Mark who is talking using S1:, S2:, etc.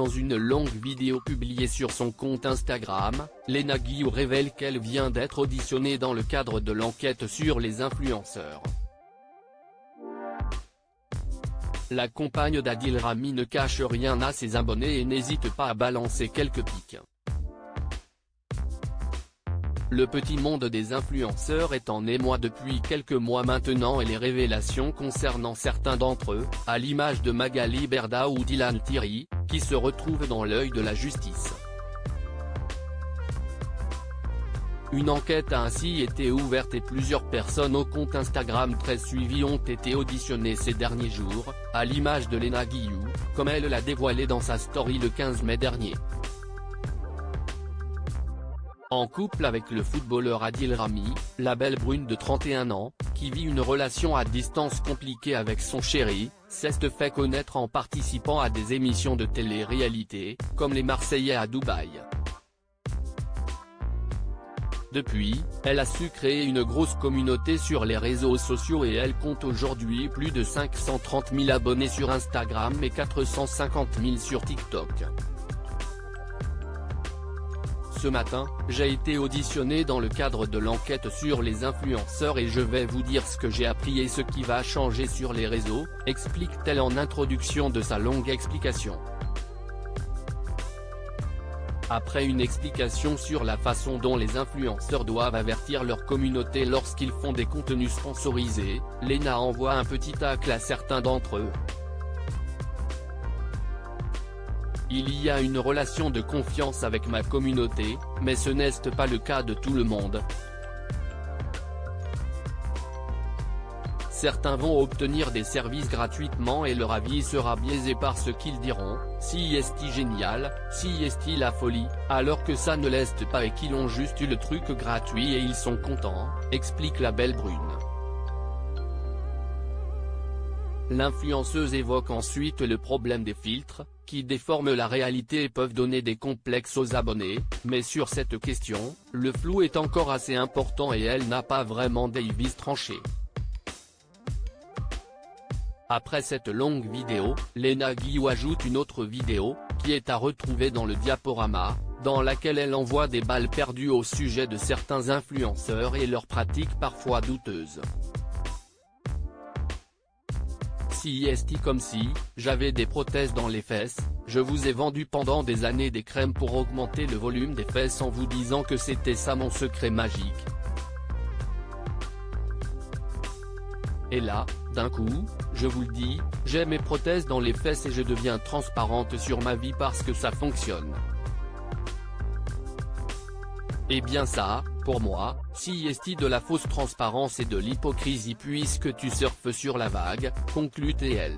S1: Dans une longue vidéo publiée sur son compte Instagram, Léna Guillou révèle qu'elle vient d'être auditionnée dans le cadre de l'enquête sur les influenceurs. La compagne d'Adil Rami ne cache rien à ses abonnés et n'hésite pas à balancer quelques piques. Le petit monde des influenceurs est en émoi depuis quelques mois maintenant et les révélations concernant certains d'entre eux, à l'image de Magali Berda ou Dylan Thierry, qui se retrouvent dans l'œil de la justice. Une enquête a ainsi été ouverte et plusieurs personnes au compte Instagram très suivi ont été auditionnées ces derniers jours, à l'image de Léna Guillou, comme elle l'a dévoilé dans sa story le 15 mai dernier. En couple avec le footballeur Adil Rami, la belle brune de 31 ans, qui vit une relation à distance compliquée avec son chéri, s'est fait connaître en participant à des émissions de télé-réalité, comme Les Marseillais à Dubaï. Depuis, elle a su créer une grosse communauté sur les réseaux sociaux et elle compte aujourd'hui plus de 530 000 abonnés sur Instagram et 450 000 sur TikTok. Ce matin, j'ai été auditionnée dans le cadre de l'enquête sur les influenceurs et je vais vous dire ce que j'ai appris et ce qui va changer sur les réseaux, explique-t-elle en introduction de sa longue explication. Après une explication sur la façon dont les influenceurs doivent avertir leur communauté lorsqu'ils font des contenus sponsorisés, Léna envoie un petit tacle à certains d'entre eux. Il y a une relation de confiance avec ma communauté, mais ce n'est pas le cas de tout le monde. Certains vont obtenir des services gratuitement et leur avis sera biaisé par ce qu'ils diront, si est-il génial, si est-il la folie, alors que ça ne l'est pas et qu'ils ont juste eu le truc gratuit et ils sont contents, explique la belle brune. L'influenceuse évoque ensuite le problème des filtres, qui déforment la réalité et peuvent donner des complexes aux abonnés, mais sur cette question, le flou est encore assez important et elle n'a pas vraiment d'avis tranché. Après cette longue vidéo, Léna Guillou ajoute une autre vidéo, qui est à retrouver dans le diaporama, dans laquelle elle envoie des balles perdues au sujet de certains influenceurs et leurs pratiques parfois douteuses. Si est comme si, j'avais des prothèses dans les fesses, je vous ai vendu pendant des années des crèmes pour augmenter le volume des fesses en vous disant que c'était ça mon secret magique. Et là, d'un coup, je vous le dis, j'ai mes prothèses dans les fesses et je deviens transparente sur ma vie parce que ça fonctionne. Eh bien ça, pour moi, si est de la fausse transparence et de l'hypocrisie puisque tu surfes sur la vague, conclut-elle.